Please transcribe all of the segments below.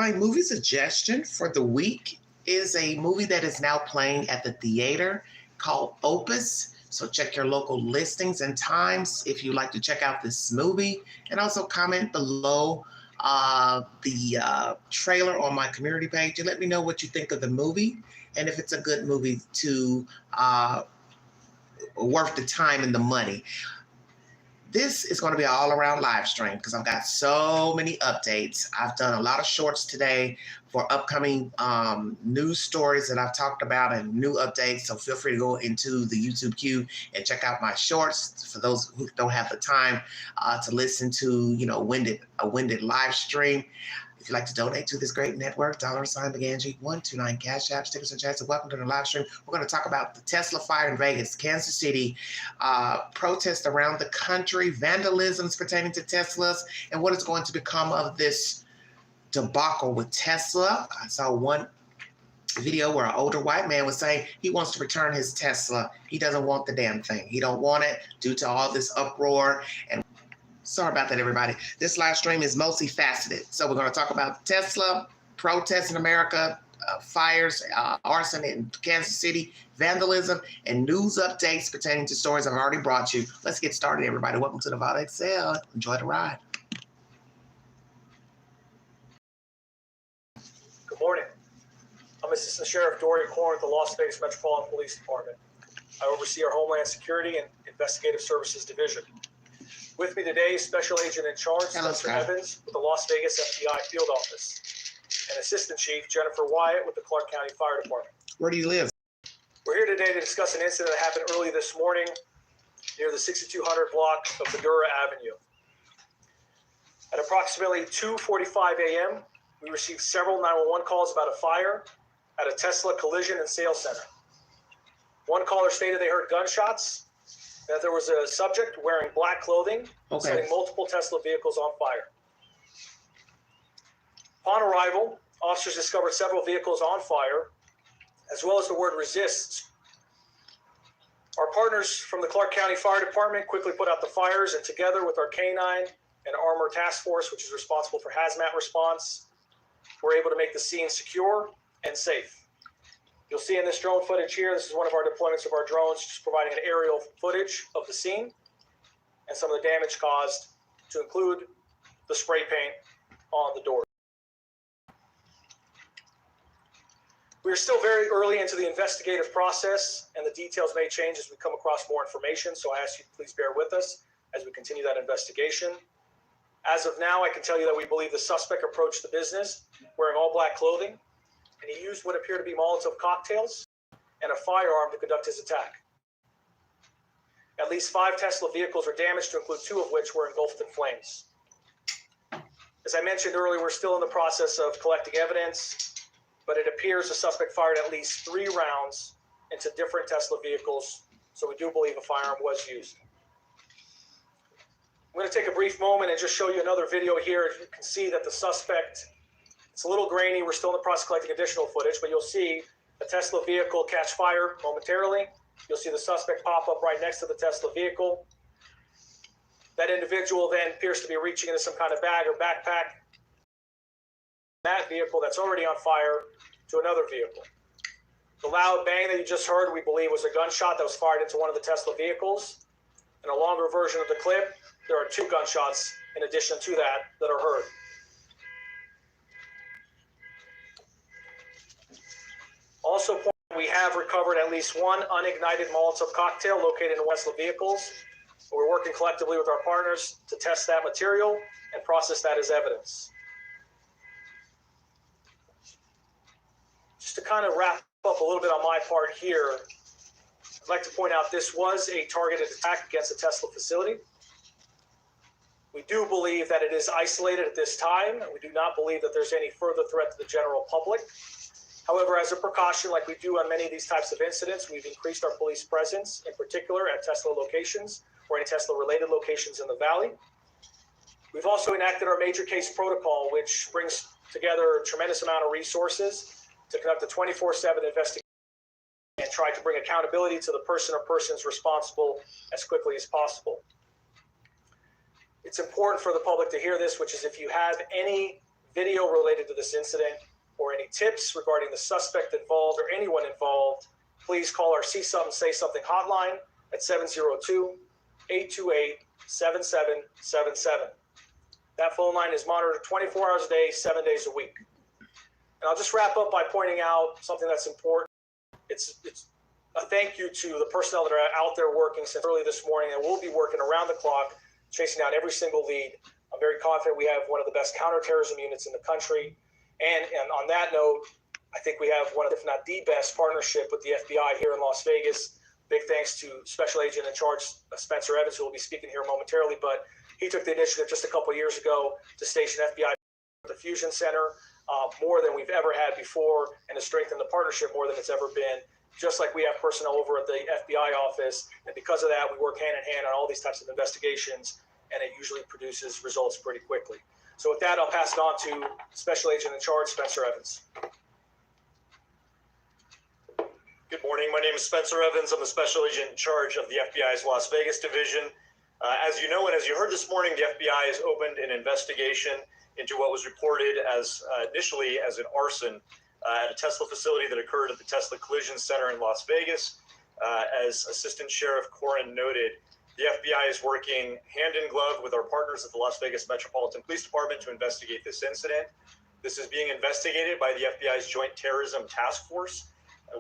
my movie suggestion for the week is a movie that is now playing at the theater called Opus. So check your local listings and times if you'd like to check out this movie, and also comment below the trailer on my community page and let me know what you think of the movie and if it's a good movie to worth the time and the money. This is going to be an all-around live stream because I've got so many updates. I've done a lot of shorts today for upcoming news stories that I've talked about and new updates. So feel free to go into the YouTube queue and check out my shorts for those who don't have the time to listen to, a winded live stream. If you'd like to donate to this great network, $McAngie129 Cash App, stickers and chats, and welcome to the live stream. We're going to talk about the Tesla fire in Vegas, Kansas City, protests around the country, vandalisms pertaining to Teslas, and what is going to become of this debacle with Tesla. I saw one video where an older white man was saying he wants to return his Tesla. He doesn't want the damn thing. He don't want it due to all this uproar. And sorry about that, everybody. This live stream is multifaceted. So we're going to talk about Tesla, protests in America, fires, arson in Kansas City, vandalism, and news updates pertaining to stories I've already brought you. Let's get started, everybody. Welcome to Nevada Excel. Enjoy the ride. Good morning. I'm Assistant Sheriff Dory Corn at the Las Vegas Metropolitan Police Department. I oversee our Homeland Security and Investigative Services Division. With me today is Special Agent in Charge, Spencer Evans, with the Las Vegas FBI Field Office, and Assistant Chief Jennifer Wyatt with the Clark County Fire Department. Where do you live? We're here today to discuss an incident that happened early this morning near the 6200 block of Madura Avenue. At approximately 2:45 a.m., we received several 911 calls about a fire at a Tesla collision and sales center. One caller stated they heard gunshots, that there was a subject wearing black clothing, setting multiple Tesla vehicles on fire. Upon arrival, officers discovered several vehicles on fire, as well as the word "resists." Our partners from the Clark County Fire Department quickly put out the fires, and together with our K-9 and Armor Task Force, which is responsible for hazmat response, we're able to make the scene secure and safe. You'll see in this drone footage here, this is one of our deployments of our drones, just providing an aerial footage of the scene and some of the damage caused, to include the spray paint on the door. We are still very early into the investigative process, and the details may change as we come across more information, so I ask you to please bear with us as we continue that investigation. As of now, I can tell you that we believe the suspect approached the business wearing all black clothing, and he used what appear to be Molotov cocktails and a firearm to conduct his attack. At least 5 Tesla vehicles were damaged, to include 2 of which were engulfed in flames. As I mentioned earlier, we're still in the process of collecting evidence, but it appears the suspect fired at least 3 rounds into different Tesla vehicles, so we do believe a firearm was used. I'm going to take a brief moment and just show you another video here. You can see that the suspect, it's a little grainy. We're still in the process of collecting additional footage, but you'll see a Tesla vehicle catch fire momentarily. You'll see the suspect pop up right next to the Tesla vehicle. That individual then appears to be reaching into some kind of bag or backpack. That vehicle that's already on fire to another vehicle. The loud bang that you just heard, we believe, was a gunshot that was fired into one of the Tesla vehicles. In a longer version of the clip, there are 2 gunshots in addition to that are heard. Also, we have recovered at least 1 unignited Molotov cocktail located in Tesla vehicles. We're working collectively with our partners to test that material and process that as evidence. Just to kind of wrap up a little bit on my part here, I'd like to point out this was a targeted attack against a Tesla facility. We do believe that it is isolated at this time. We do not believe that there's any further threat to the general public. However, as a precaution, like we do on many of these types of incidents, we've increased our police presence, in particular at Tesla locations or any Tesla-related locations in the Valley. We've also enacted our major case protocol, which brings together a tremendous amount of resources to conduct a 24/7 investigation and try to bring accountability to the person or persons responsible as quickly as possible. It's important for the public to hear this, which is if you have any video related to this incident, or any tips regarding the suspect involved or anyone involved, please call our See Something, Say Something hotline at 702-828-7777. That phone line is monitored 24 hours a day, 7 days a week. And I'll just wrap up by pointing out something that's important. It's a thank you to the personnel that are out there working since early this morning, and we'll be working around the clock, chasing down every single lead. I'm very confident we have one of the best counterterrorism units in the country. And on that note, I think we have one of, if not the best partnership with the FBI here in Las Vegas. Big thanks to Special Agent in Charge Spencer Evans, who will be speaking here momentarily, but he took the initiative just a couple of years ago to station FBI at the Fusion Center, more than we've ever had before, and to strengthen the partnership more than it's ever been. Just like we have personnel over at the FBI office, and because of that, we work hand in hand on all these types of investigations, and it usually produces results pretty quickly. So with that, I'll pass it on to Special Agent in Charge, Spencer Evans. Good morning. My name is Spencer Evans. I'm the Special Agent in Charge of the FBI's Las Vegas Division. As you know, and as you heard this morning, the FBI has opened an investigation into what was reported as initially as an arson at a Tesla facility that occurred at the Tesla Collision Center in Las Vegas. As Assistant Sheriff Corin noted, the FBI is working hand in glove with our partners at the Las Vegas Metropolitan Police Department to investigate this incident. This is being investigated by the FBI's Joint Terrorism Task Force.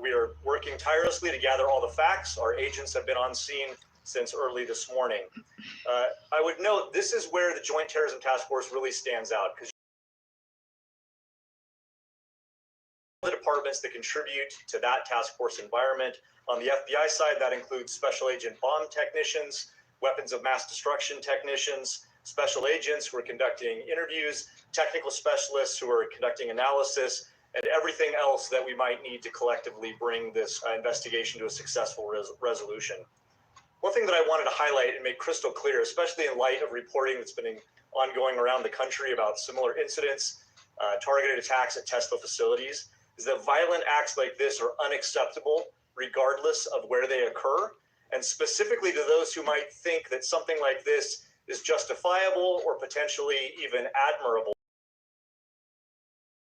We are working tirelessly to gather all the facts. Our agents have been on scene since early this morning. I would note this is where the Joint Terrorism Task Force really stands out, because the departments that contribute to that task force environment. On the FBI side, that includes special agent bomb technicians, weapons of mass destruction technicians, special agents who are conducting interviews, technical specialists who are conducting analysis, and everything else that we might need to collectively bring this investigation to a successful resolution. One thing that I wanted to highlight and make crystal clear, especially in light of reporting that's been ongoing around the country about similar incidents, targeted attacks at Tesla facilities, is that violent acts like this are unacceptable regardless of where they occur. And specifically to those who might think that something like this is justifiable or potentially even admirable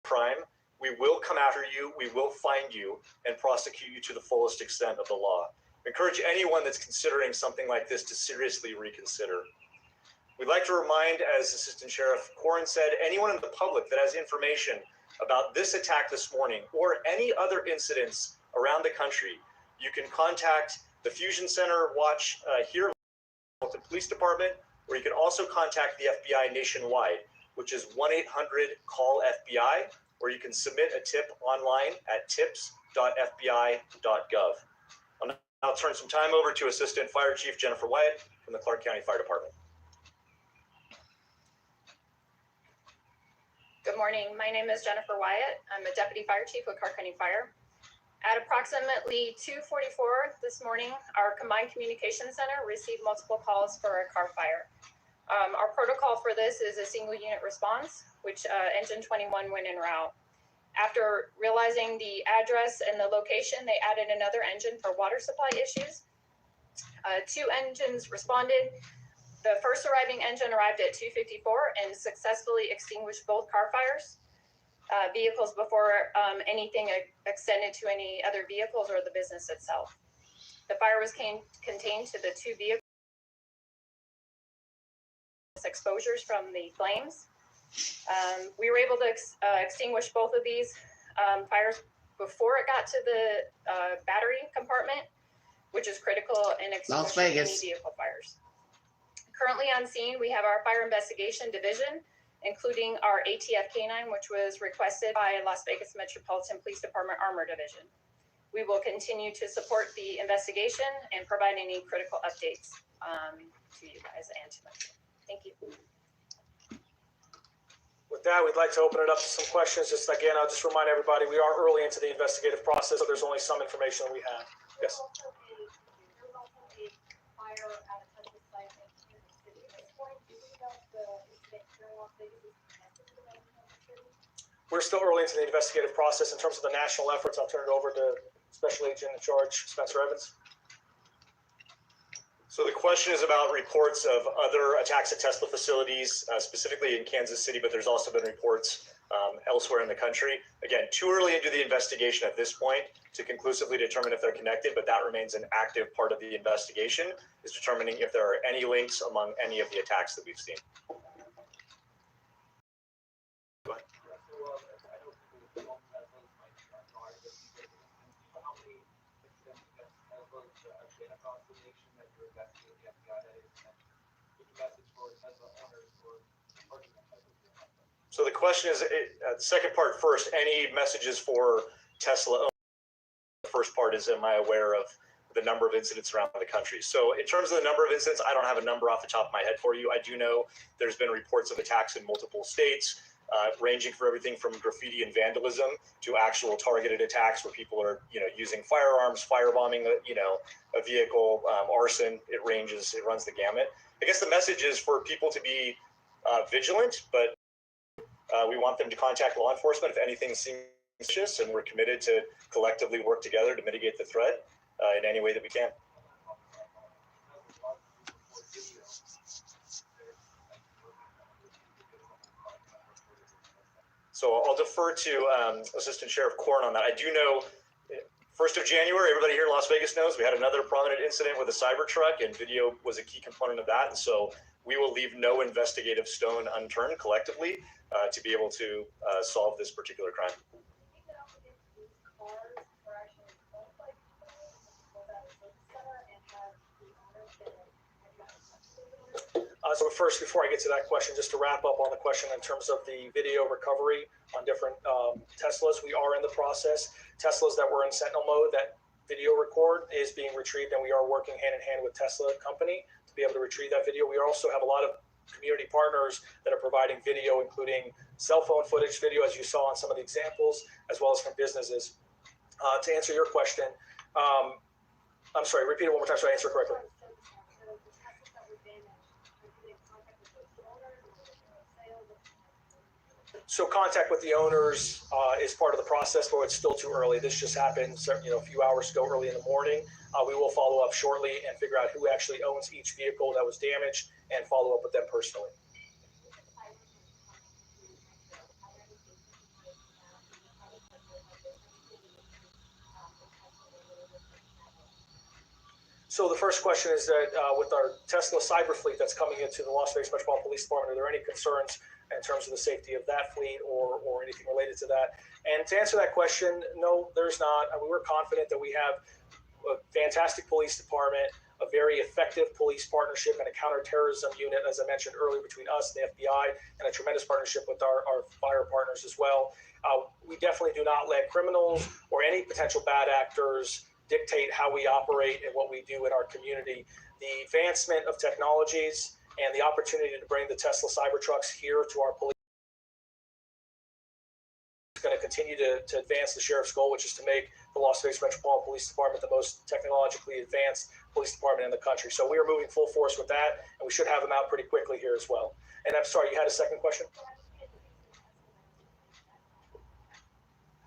crime, we will come after you, we will find you, and prosecute you to the fullest extent of the law. I encourage anyone that's considering something like this to seriously reconsider. We'd like to remind, as Assistant Sheriff Corin said, anyone in the public that has information about this attack this morning or any other incidents around the country, you can contact the Fusion Center Watch here at the Police Department, or you can also contact the FBI nationwide, which is 1-800-CALL-FBI, or you can submit a tip online at tips.fbi.gov. I'll turn some time over to Assistant Fire Chief Jennifer Wyatt from the Clark County Fire Department. Good morning. My name is Jennifer Wyatt. I'm a Deputy Fire Chief with Clark County Fire. At approximately 2:44 this morning, our Combined Communications Center received multiple calls for a car fire. Our protocol for this is a single unit response, which engine 21 went en route. After realizing the address and the location, they added another engine for water supply issues. 2 engines responded. The first arriving engine arrived at 2:54 and successfully extinguished both car fires vehicles before anything extended to any other vehicles or the business itself. The fire was contained to the 2 vehicles exposures from the flames. We were able to extinguish both of these fires before it got to the battery compartment, which is critical in extinguishing any vehicle fires. Currently on scene, we have our Fire Investigation Division, including our ATF K9, which was requested by Las Vegas Metropolitan Police Department Armor Division. We will continue to support the investigation and provide any critical updates to you guys and to my team. Thank you. With that, we'd like to open it up to some questions. Just again, I'll just remind everybody, we are early into the investigative process, so there's only some information we have. Yes. There's also a fire at a Tesla site in Kansas City. At this point, do we know if the incident here in Las Vegas is connected to the Kansas City? We're still early into the investigative process. In terms of the national efforts, I'll turn it over to Special Agent in Charge Spencer Evans. So the question is about reports of other attacks at Tesla facilities, specifically in Kansas City, but there's also been reports elsewhere in the country. Again, too early into the investigation at this point to conclusively determine if they're connected, but that remains an active part of the investigation, is determining if there are any links among any of the attacks that we've seen. Go ahead. So the question is, the second part first, any messages for Tesla owners? The first part is, am I aware of the number of incidents around the country? So in terms of the number of incidents, I don't have a number off the top of my head for you. I do know there's been reports of attacks in multiple states, ranging for everything from graffiti and vandalism to actual targeted attacks where people are, using firearms, firebombing, a vehicle, arson. It runs the gamut. I guess the message is for people to be vigilant, but we want them to contact law enforcement if anything seems suspicious, and we're committed to collectively work together to mitigate the threat in any way that we can. So I'll defer to Assistant Sheriff Korn on that. I do know 1st of January, everybody here in Las Vegas knows we had another prominent incident with a Cybertruck, and video was a key component of that. And so we will leave no investigative stone unturned collectively to be able to solve this particular crime. So first, before I get to that question, just to wrap up on the question in terms of the video recovery on different Teslas, we are in the process. Teslas that were in Sentinel mode, that video record is being retrieved, and we are working hand in hand with Tesla company to be able to retrieve that video. We also have a lot of community partners that are providing video, including cell phone footage video, as you saw on some of the examples, as well as from businesses. To answer your question, I'm sorry, repeat it one more time so I answer correctly. So contact with the owners is part of the process, but it's still too early. This just happened, a few hours ago, early in the morning. We will follow up shortly and figure out who actually owns each vehicle that was damaged and follow up with them personally. So the first question is that with our Tesla cyber fleet that's coming into the Las Vegas Metropolitan Police Department, are there any concerns in terms of the safety of that fleet or anything related to that? And to answer that question, no, there's not. I mean, we're confident that we have a fantastic police department, a very effective police partnership, and a counterterrorism unit, as I mentioned earlier, between us and the FBI, and a tremendous partnership with our fire partners as well. We definitely do not let criminals or any potential bad actors dictate how we operate and what we do in our community. The advancement of technologies and the opportunity to bring the Tesla Cybertrucks here to our police is going to continue to advance the sheriff's goal, which is to make the Las Vegas Metropolitan Police Department the most technologically advanced police department in the country. So we are moving full force with that, and we should have them out pretty quickly here as well. And I'm sorry, you had a second question?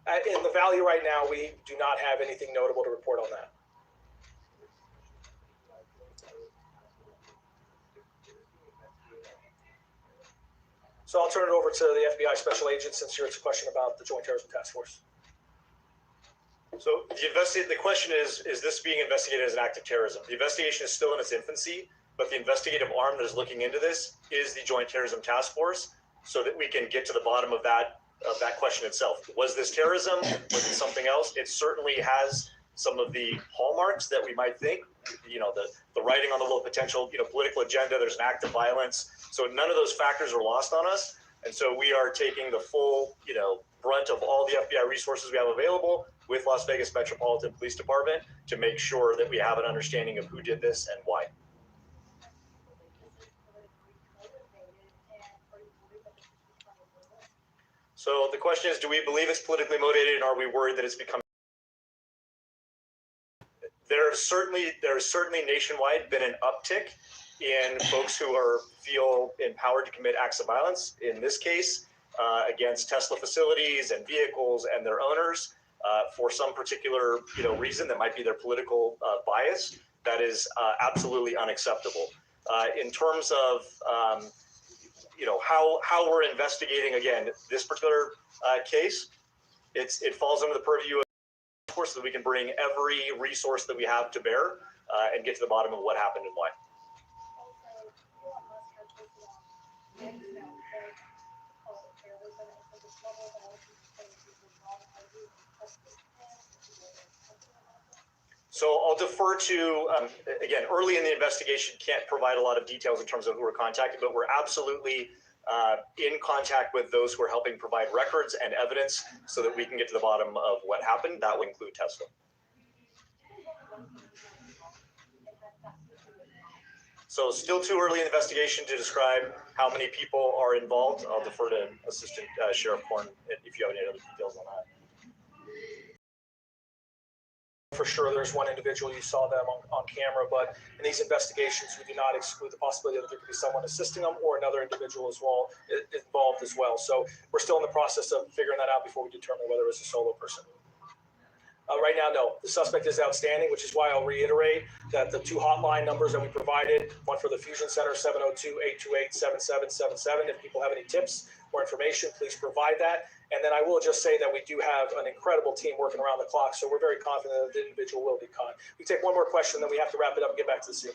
In the Valley right now, we do not have anything notable to report on that. So I'll turn it over to the FBI special agent, since it's a question about the Joint Terrorism Task Force. So the question is this being investigated as an act of terrorism? The investigation is still in its infancy, but the investigative arm that is looking into this is the Joint Terrorism Task Force, so that we can get to the bottom of that question itself. Was this terrorism? Was it something else? It certainly has some of the hallmarks that we might think, the writing on the wall, potential, political agenda, there's an act of violence. So none of those factors are lost on us. And so we are taking the full, brunt of all the FBI resources we have available with Las Vegas Metropolitan Police Department to make sure that we have an understanding of who did this and why. So the question is, do we believe it's politically motivated, and are we worried that it's become? There's certainly nationwide been an uptick in folks who feel empowered to commit acts of violence. In this case, against Tesla facilities and vehicles and their owners, for some particular reason that might be their political bias. That is absolutely unacceptable. In terms of how we're investigating, again, this particular case. It falls under the purview of the course that we can bring every resource that we have to bear and get to the bottom of what happened and why. So I'll defer to, again, early in the investigation, can't provide a lot of details in terms of who we're contacting, but we're absolutely in contact with those who are helping provide records and evidence so that we can get to the bottom of what happened. That will include Tesla. So still too early in the investigation to describe how many people are involved. I'll defer to Assistant Sheriff Korn if you have any other details on that. For sure, there's one individual, you saw them on camera, but in these investigations, we do not exclude the possibility that there could be someone assisting them or another individual as well involved as well. So we're still in the process of figuring that out before we determine whether it's a solo person. Right now, no. The suspect is outstanding, which is why I'll reiterate that the 2 hotline numbers that we provided, one for the Fusion Center, 702-828-7777. If people have any tips or information, please provide that. And then I will just say that we do have an incredible team working around the clock, so we're very confident that the individual will be caught. We take one more question, then we have to wrap it up and get back to the scene.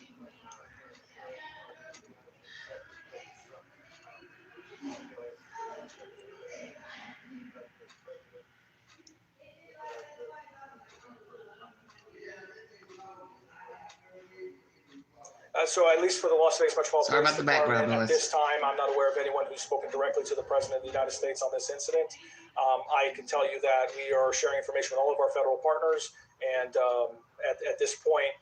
So at least for the Las Vegas Metropolitan Sorry about the background Department, noise. at this time, I'm not aware of anyone who's spoken directly to the President of the United States on this incident. I can tell you that we are sharing information with all of our federal partners, and at this point,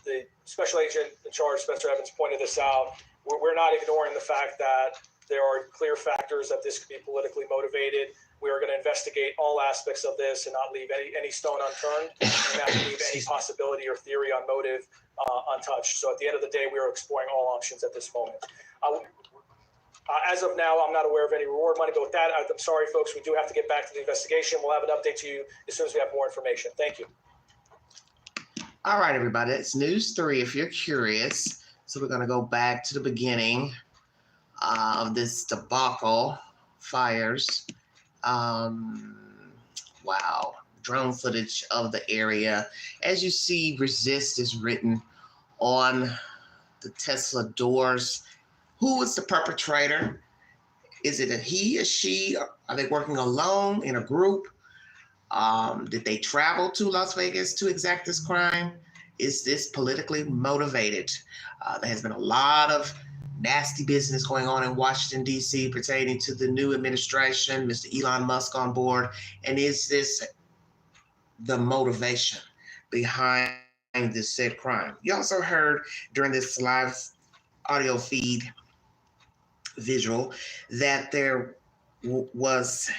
the Special Agent in charge, Spencer Evans, pointed this out. We're not ignoring the fact that there are clear factors that this could be politically motivated. We are going to investigate all aspects of this and not leave any stone unturned, and not leave any possibility or theory on motive untouched. So at the end of the day, we are exploring all options at this moment. As of now, I'm not aware of any reward money, but with that, I'm sorry, folks, we do have to get back to the investigation. We'll have an update to you as soon as we have more information. Thank you. All right, everybody, it's news 3 if you're curious. So we're going to go back to the beginning of this debacle, fires. Wow, drone footage of the area. As you see, resist is written on the Tesla doors. Who is the perpetrator? Is it a he, a she? Are they working alone, in a group? Did they travel to Las Vegas to exact this crime? Is this politically motivated? There has been a lot of nasty business going on in Washington, D.C. pertaining to the new administration, Mr. Elon Musk on board. And is this the motivation behind this said crime? You also heard during this live audio feed visual that there was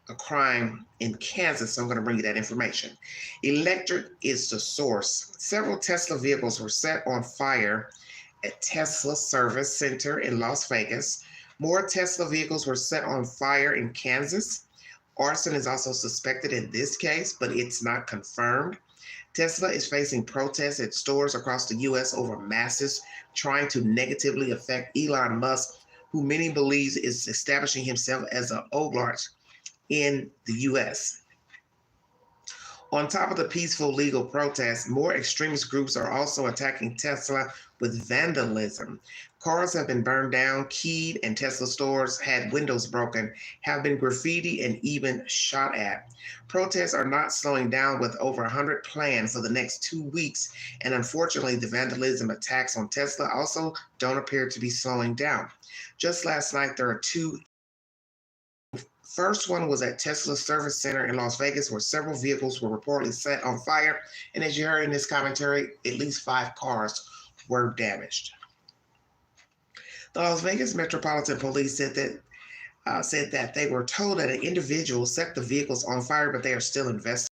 a crime in Kansas, so I'm going to bring you that information. Electric is the source. Several Tesla vehicles were set on fire at Tesla Service Center in Las Vegas. More Tesla vehicles were set on fire in Kansas. Arson is also suspected in this case, but it's not confirmed. Tesla is facing protests at stores across the U.S. over masses trying to negatively affect Elon Musk, who many believe is establishing himself as an oligarch in the U.S. On top of the peaceful legal protests, more extremist groups are also attacking Tesla with vandalism. Cars have been burned down, keyed, and Tesla stores had windows broken, have been graffiti, and even shot at. Protests are not slowing down, with over 100 planned for the next 2 weeks, and unfortunately, the vandalism attacks on Tesla also don't appear to be slowing down. Just last night, there are 2. First one was at Tesla Service Center in Las Vegas, where several vehicles were reportedly set on fire. And as you heard in this commentary, at least 5 cars were damaged. The Las Vegas Metropolitan Police said that they were told that an individual set the vehicles on fire, but they are still investigating.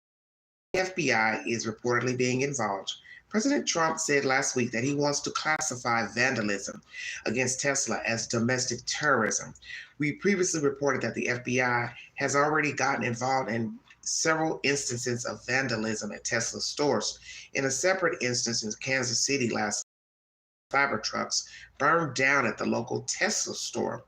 The FBI is reportedly being involved. President Trump said last week that he wants to classify vandalism against Tesla as domestic terrorism. We previously reported that the FBI has already gotten involved in several instances of vandalism at Tesla stores. In a separate instance in Kansas City last Cybertrucks burned down at the local Tesla store.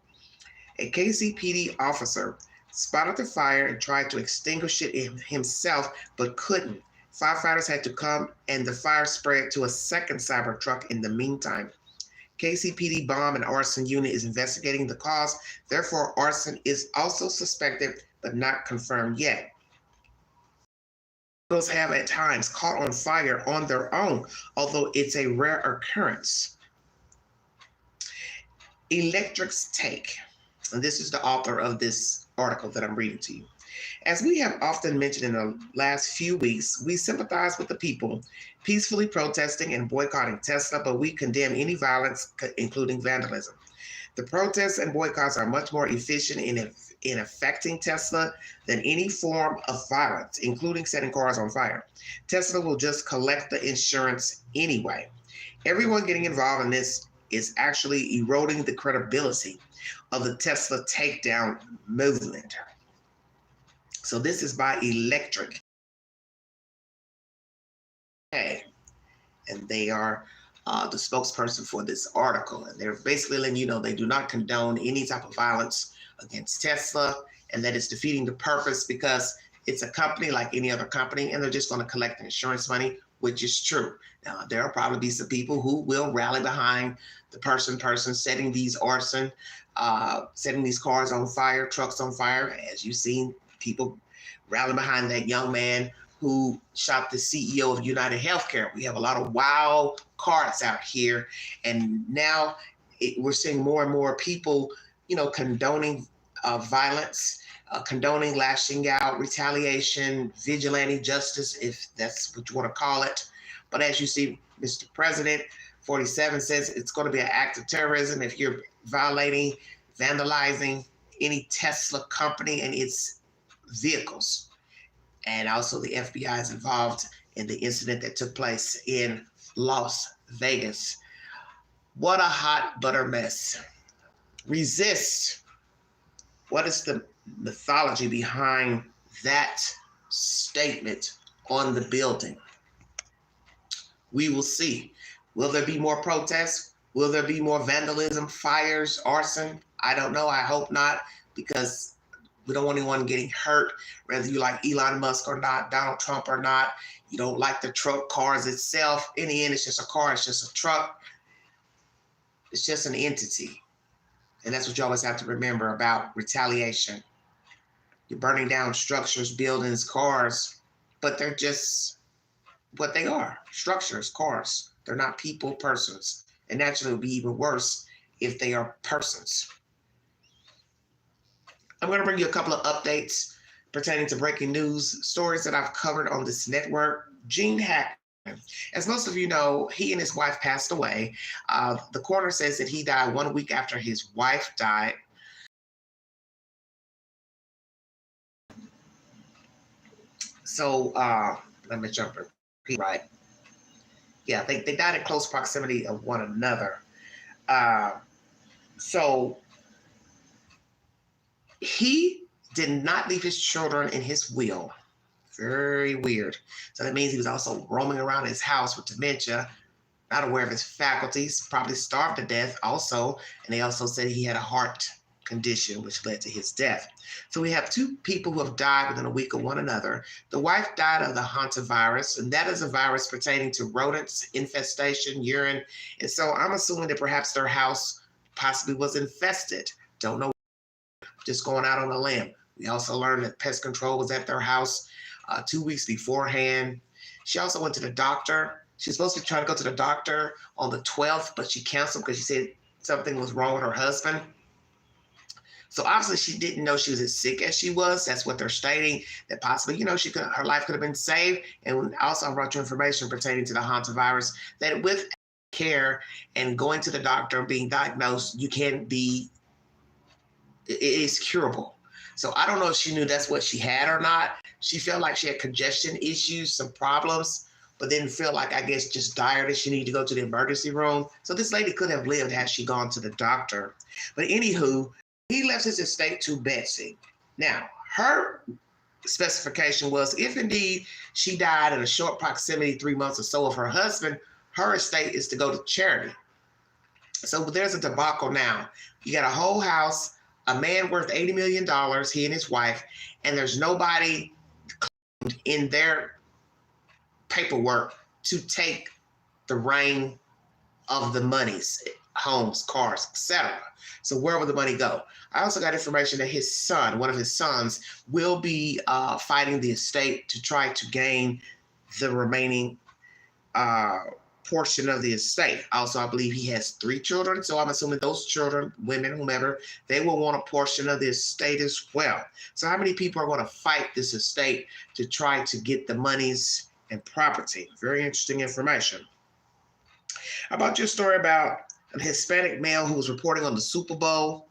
A KCPD officer spotted the fire and tried to extinguish it himself, but couldn't. Firefighters had to come and the fire spread to a second cyber truck in the meantime. KCPD bomb and arson unit is investigating the cause. Therefore, arson is also suspected, but not confirmed yet. Those have at times caught on fire on their own, although it's a rare occurrence. Electric's take, and this is the author of this article that I'm reading to you. As we have often mentioned in the last few weeks, we sympathize with the people peacefully protesting and boycotting Tesla, but we condemn any violence, including vandalism. The protests and boycotts are much more efficient in affecting Tesla than any form of violence, including setting cars on fire. Tesla will just collect the insurance anyway. Everyone getting involved in this is actually eroding the credibility of the Tesla takedown movement. So this is by Electric. Okay. And they are the spokesperson for this article. And they're basically letting you know they do not condone any type of violence against Tesla, and that it's defeating the purpose because it's a company like any other company, and they're just going to collect the insurance money, which is true. Now, there will probably be some people who will rally behind the person setting these arson, setting these cars on fire, trucks on fire. As you've seen, people rally behind that young man who shot the CEO of United Healthcare. We have a lot of wild cards out here, and now we're seeing more and more people, condoning violence, condoning lashing out, retaliation, vigilante justice, if that's what you want to call it. But as you see, Mr. President 47 says it's going to be an act of terrorism if you're violating, vandalizing any Tesla company and its vehicles. And also the FBI is involved in the incident that took place in Las Vegas. What a hot butter mess. Resist. What is the mythology behind that statement on the building? We will see. Will there be more protests? Will there be more vandalism, fires, arson? I don't know. I hope not, because we don't want anyone getting hurt, whether you like Elon Musk or not, Donald Trump or not. You don't like the truck cars itself. In the end, it's just a car. It's just a truck. It's just an entity. And that's what you always have to remember about retaliation. You're burning down structures, buildings, cars, but they're just what they are. Structures, cars. They're not people, persons. And naturally, it would be even worse if they are persons. I'm going to bring you a couple of updates pertaining to breaking news stories that I've covered on this network. Gene Hackman, as most of you know, he and his wife passed away. The coroner says that he died 1 week after his wife died. So let me jump right. Yeah, they died in close proximity of one another. So he did not leave his children in his will. Very weird. So that means he was also roaming around his house with dementia, not aware of his faculties, probably starved to death also. And they also said he had a heart condition, which led to his death. So we have two people who have died within a week of one another. The wife died of the hantavirus, and that is a virus pertaining to rodents, infestation, urine. And so I'm assuming that perhaps their house possibly was infested. Don't know. Just going out on a limb. We also learned that pest control was at their house 2 weeks beforehand. She also went to the doctor. She was supposed to be trying to go to the doctor on the 12th, but she canceled because she said something was wrong with her husband. So obviously she didn't know she was as sick as she was. That's what they're stating, that possibly, her life could have been saved. And also I brought you information pertaining to the hantavirus, that with care and going to the doctor and being diagnosed, it is curable. So I don't know if she knew that's what she had or not. She felt like she had congestion issues, some problems, but didn't feel like, I guess, just dire that she needed to go to the emergency room. So this lady could have lived had she gone to the doctor. But anywho, he left his estate to Betsy. Now, her specification was if indeed she died in a short proximity, 3 months or so of her husband, her estate is to go to charity. So there's a debacle now. You got a whole house, a man worth $80 million, he and his wife, and there's nobody in their paperwork to take the reign of the monies, homes, cars, etc. So where will the money go? I also got information that his son, one of his sons, will be fighting the estate to try to gain the remaining portion of the estate. Also, I believe he has 3 children, so I'm assuming those children, women, whomever, they will want a portion of the estate as well. So how many people are going to fight this estate to try to get the monies and property? Very interesting information. How about your story about a Hispanic male who was reporting on the Super Bowl,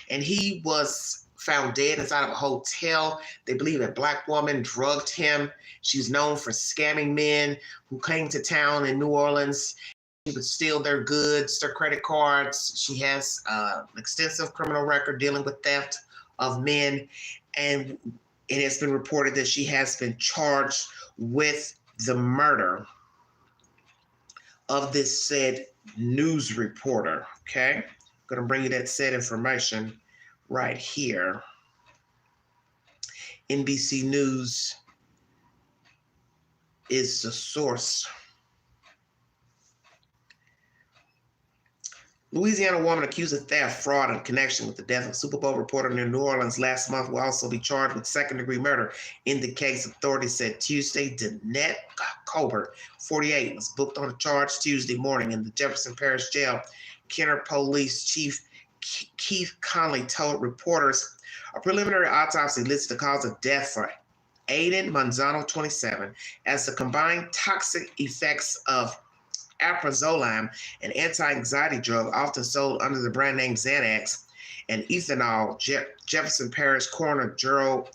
and he was found dead inside of a hotel. They believe a Black woman drugged him. She's known for scamming men who came to town in New Orleans. She would steal their goods, their credit cards. She has an extensive criminal record dealing with theft of men, and it has been reported that she has been charged with the murder of this said news reporter. Okay, I'm going to bring you that said information right here. NBC News is the source. Louisiana woman accused of theft, fraud, in connection with the death of Super Bowl reporter near New Orleans last month will also be charged with second-degree murder in the case, authorities said Tuesday. Danette Colbert, 48, was booked on a charge Tuesday morning in the Jefferson Parish Jail. Kenner Police Chief Keith Conley told reporters a preliminary autopsy listed the cause of death for Aiden Manzano, 27, as the combined toxic effects of alprazolam, an anti-anxiety drug often sold under the brand name Xanax, and ethanol. Jefferson Parish Coroner Gerald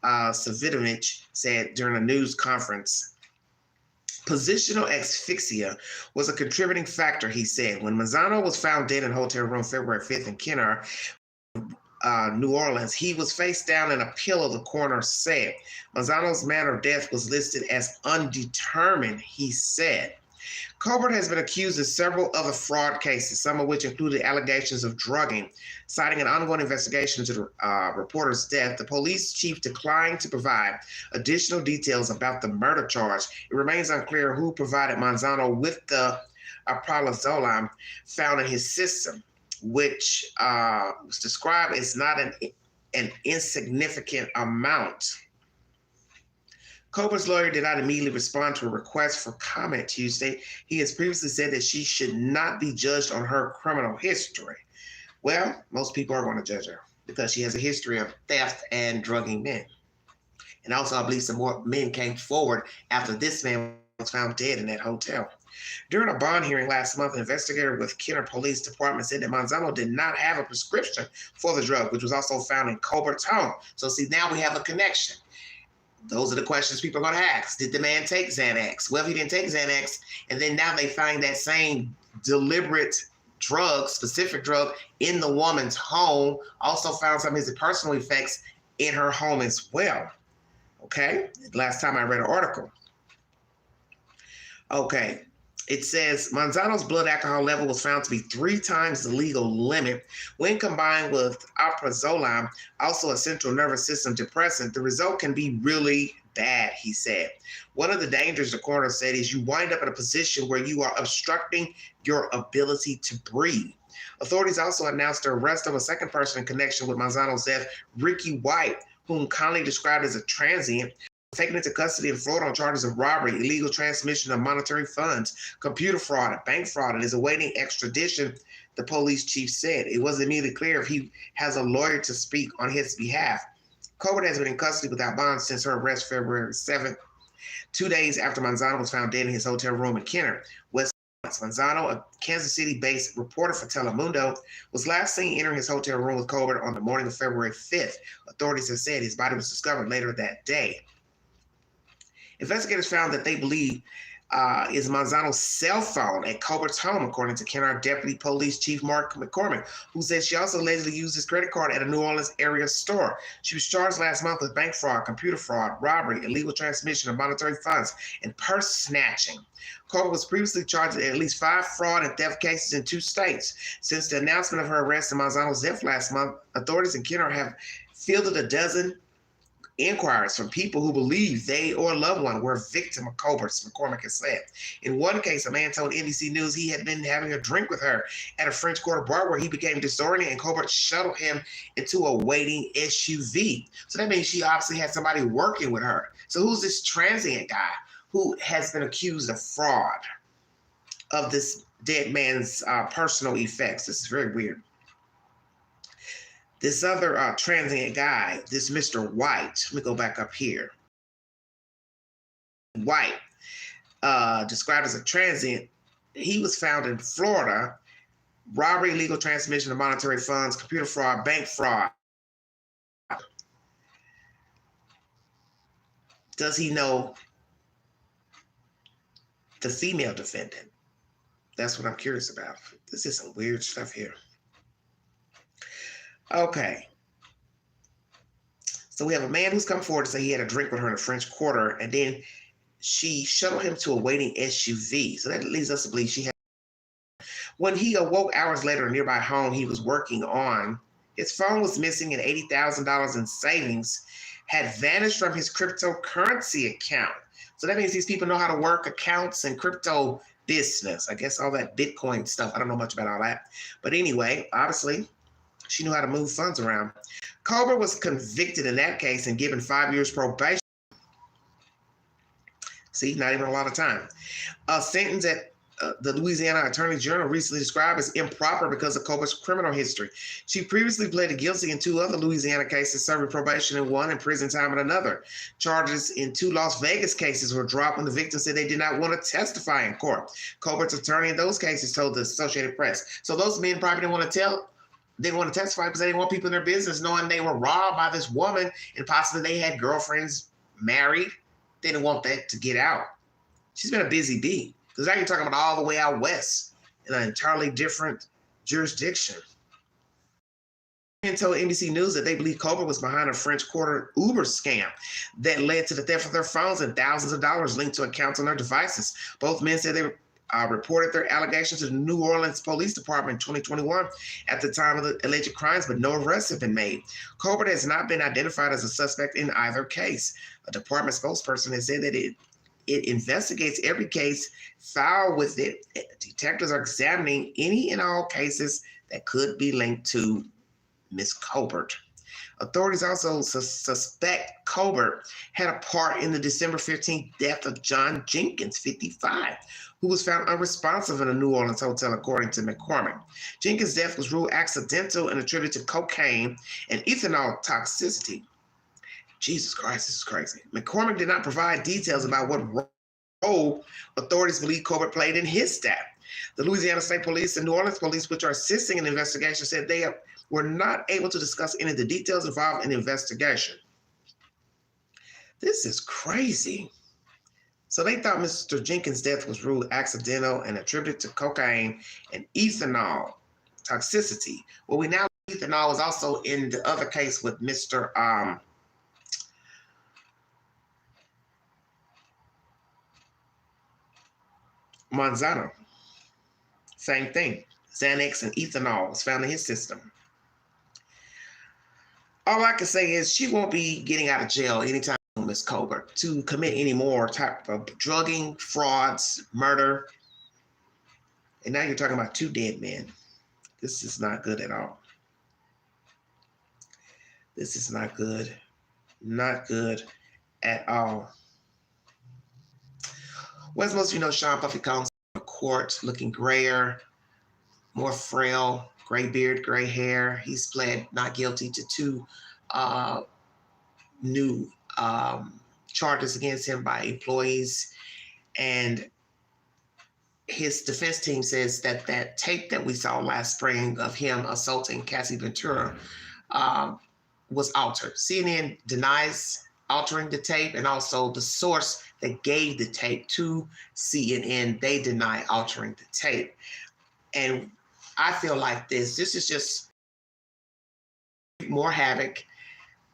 Savidovich said during a news conference. Positional asphyxia was a contributing factor, he said. When Manzano was found dead in a hotel room February 5th in Kenner, New Orleans, he was face down in a pillow, the coroner said. Manzano's manner of death was listed as undetermined, he said. Colbert has been accused of several other fraud cases, some of which included allegations of drugging. Citing an ongoing investigation into the reporter's death, the police chief declined to provide additional details about the murder charge. It remains unclear who provided Manzano with the alprazolam found in his system, which was described as not an insignificant amount. Colbert's lawyer did not immediately respond to a request for comment Tuesday. He has previously said that she should not be judged on her criminal history. Well, most people are going to judge her because she has a history of theft and drugging men. And also, I believe some more men came forward after this man was found dead in that hotel. During a bond hearing last month, an investigator with Kenner Police Department said that Manzano did not have a prescription for the drug, which was also found in Colbert's home. So see, now we have a connection. Those are the questions people are going to ask. Did the man take Xanax? Well, if he didn't take Xanax, and then now they find that same deliberate drug, specific drug, in the woman's home, also found some of his personal effects in her home as well. Okay, last time I read an article. Okay, it says Manzano's blood alcohol level was found to be 3 times the legal limit. When combined with alprazolam, also a central nervous system depressant, the result can be really bad, he said. One of the dangers, the coroner said, is you wind up in a position where you are obstructing your ability to breathe. Authorities also announced the arrest of a second person in connection with Manzano's death, Ricky White, whom Conley described as a transient, taken into custody in Florida on charges of robbery, illegal transmission of monetary funds, computer fraud, and bank fraud, and is awaiting extradition, the police chief said. It wasn't immediately clear if he has a lawyer to speak on his behalf. Colbert has been in custody without bond since her arrest February 7th, 2 days after Manzano was found dead in his hotel room in Kenner, West. Manzano, a Kansas City-based reporter for Telemundo, was last seen entering his hotel room with Colbert on the morning of February 5th. Authorities have said his body was discovered later that day. Investigators found that they believe is Manzano's cell phone at Colbert's home, according to Kennard Deputy Police Chief Mark McCormick, who said she also allegedly used his credit card at a New Orleans area store. She was charged last month with bank fraud, computer fraud, robbery, illegal transmission of monetary funds, and purse snatching. Colbert was previously charged with at least 5 fraud and theft cases in 2 states. Since the announcement of her arrest and Manzano's death last month, authorities in Kennard have fielded a dozen inquiries from people who believe they or a loved one were a victim of Colbert's, McCormick has said. In one case, a man told NBC News he had been having a drink with her at a French Quarter bar where he became disoriented and Colbert shuttled him into a waiting SUV. So that means she obviously had somebody working with her. So who's this transient guy who has been accused of fraud of this dead man's personal effects? This is very weird. This other transient guy, this Mr. White, let me go back up here. White, described as a transient, he was found in Florida, robbery, illegal transmission of monetary funds, computer fraud, bank fraud. Does he know the female defendant? That's what I'm curious about. This is some weird stuff here. Okay. So we have a man who's come forward to say he had a drink with her in the French Quarter, and then she shuttled him to a waiting SUV. So that leads us to believe she had. When he awoke hours later in a nearby home he was working on, his phone was missing and $80,000 in savings had vanished from his cryptocurrency account. So that means these people know how to work accounts and crypto business. I guess all that Bitcoin stuff. I don't know much about all that. But anyway, obviously, she knew how to move funds around. Colbert was convicted in that case and given 5 years probation. See, not even a lot of time. A sentence that the Louisiana Attorney General recently described as improper because of Colbert's criminal history. She previously pleaded guilty in 2 other Louisiana cases, serving probation in one and prison time in another. Charges in 2 Las Vegas cases were dropped when the victims said they did not want to testify in court. Colbert's attorney in those cases told the Associated Press. So those men probably didn't want to testify because they didn't want people in their business knowing they were robbed by this woman and possibly they had girlfriends married. They didn't want that to get out. She's been a busy bee because now you're talking about all the way out west in an entirely different jurisdiction. And told NBC News that they believe Colbert was behind a French Quarter Uber scam that led to the theft of their phones and thousands of dollars linked to accounts on their devices. Both men said they reported their allegations to the New Orleans Police Department in 2021 at the time of the alleged crimes, but no arrests have been made. Colbert has not been identified as a suspect in either case. A department spokesperson has said that it investigates every case filed with it. Detectives are examining any and all cases that could be linked to Ms. Colbert. Authorities also suspect Colbert had a part in the December 15th death of John Jenkins, 55, who was found unresponsive in a New Orleans hotel, according to McCormick. Jenkins' death was ruled accidental and attributed to cocaine and ethanol toxicity. Jesus Christ, this is crazy. McCormick did not provide details about what role authorities believe Colbert played in his death. The Louisiana State Police and New Orleans Police, which are assisting in the investigation, said they were not able to discuss any of the details involved in the investigation. This is crazy. So they thought Mr. Jenkins' death was ruled accidental and attributed to cocaine and ethanol toxicity. Well, we now know ethanol was also in the other case with Mr. Manzano. Same thing. Xanax and ethanol was found in his system. All I can say is she won't be getting out of jail anytime soon, Ms. Colbert, to commit any more type of drugging, frauds, murder. And now you're talking about 2 dead men. This is not good at all. This is not good. Not good at all. Well, as most of you know, Sean Puffy Combs in court, looking grayer, more frail, gray beard, gray hair. He's pled not guilty to 2 new charges against him by employees. And his defense team says that that tape that we saw last spring of him assaulting Cassie Ventura was altered. CNN denies altering the tape, and also the source that gave the tape to CNN, they deny altering the tape. And I feel like this is just more havoc.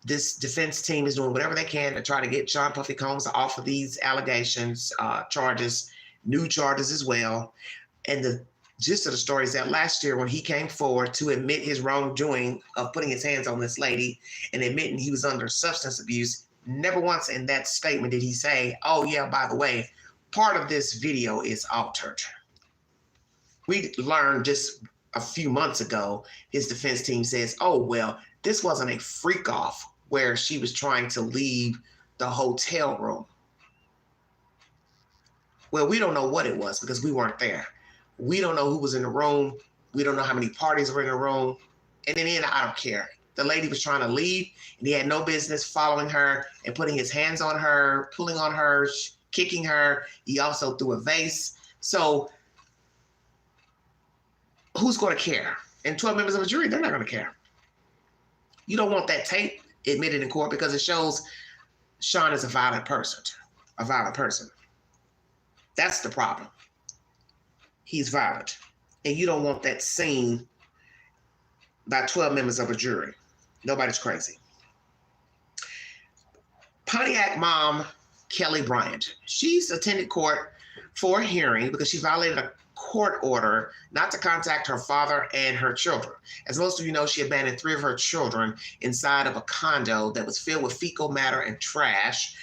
This defense team is doing whatever they can to try to get Sean Puffy Combs off of these allegations, charges, new charges as well. And the gist of the story is that last year when he came forward to admit his wrongdoing of putting his hands on this lady and admitting he was under substance abuse, never once in that statement did he say, oh yeah, by the way, part of this video is altered. We learned just a few months ago, his defense team says, oh, well, this wasn't a freak off where she was trying to leave the hotel room. Well, we don't know what it was because we weren't there. We don't know who was in the room. We don't know how many parties were in the room. And in the end, I don't care. The lady was trying to leave, and he had no business following her and putting his hands on her, pulling on her, kicking her. He also threw a vase. So who's going to care? And 12 members of a jury, they're not going to care. You don't want that tape admitted in court because it shows Sean is a violent person. A violent person. That's the problem. He's violent. And you don't want that seen by 12 members of a jury. Nobody's crazy. Pontiac mom, Kelly Bryant, she's attended court for a hearing because she violated a court order not to contact her father and her children. As most of you know, she abandoned 3 of her children inside of a condo that was filled with fecal matter and trash.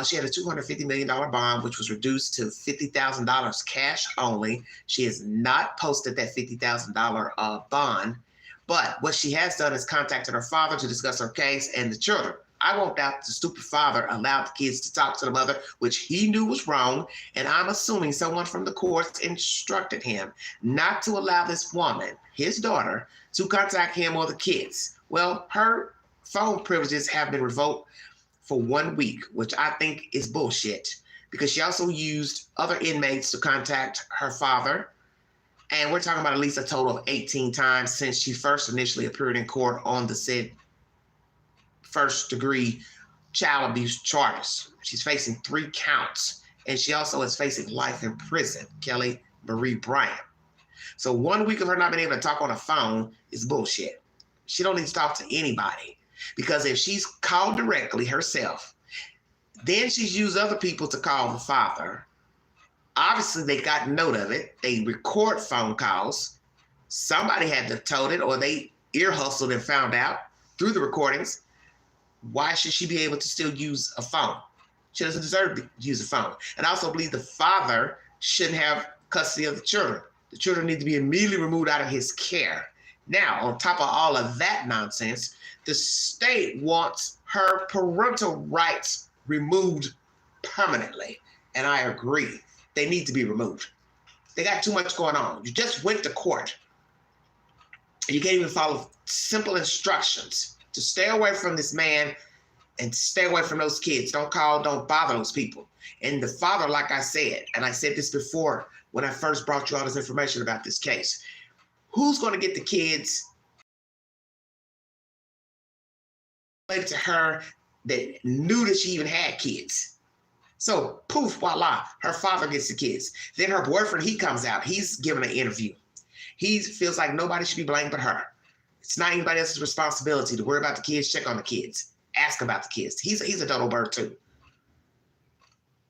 She had a $250 million bond, which was reduced to $50,000 cash only. She has not posted that $50,000 bond, but what she has done is contacted her father to discuss her case and the children. I won't doubt the stupid father allowed the kids to talk to the mother, which he knew was wrong, and I'm assuming someone from the courts instructed him not to allow this woman, his daughter, to contact him or the kids. Well, her phone privileges have been revoked for 1 week, which I think is bullshit, because she also used other inmates to contact her father, and we're talking about at least a total of 18 times since she first initially appeared in court on the said first-degree child abuse charges. She's facing 3 counts, and she also is facing life in prison, Kelly Marie Bryant. So 1 week of her not being able to talk on the phone is bullshit. She don't need to talk to anybody, because if she's called directly herself, then she's used other people to call the father. Obviously, they got note of it. They record phone calls. Somebody had to tote it, or they ear hustled and found out through the recordings. Why should she be able to still use a phone? She doesn't deserve to use a phone. And I also believe the father shouldn't have custody of the children. The children need to be immediately removed out of his care. Now, on top of all of that nonsense, the state wants her parental rights removed permanently. And I agree. They need to be removed. They got too much going on. You just went to court. You can't even follow simple instructions to stay away from this man and stay away from those kids. Don't call, don't bother those people. And the father, like I said, and I said this before when I first brought you all this information about this case, who's going to get the kids to her that knew that she even had kids? So poof, voila, her father gets the kids. Then her boyfriend, he comes out. He's giving an interview. He feels like nobody should be blamed but her. It's not anybody else's responsibility to worry about the kids, check on the kids, ask about the kids. He's a dodo bird too.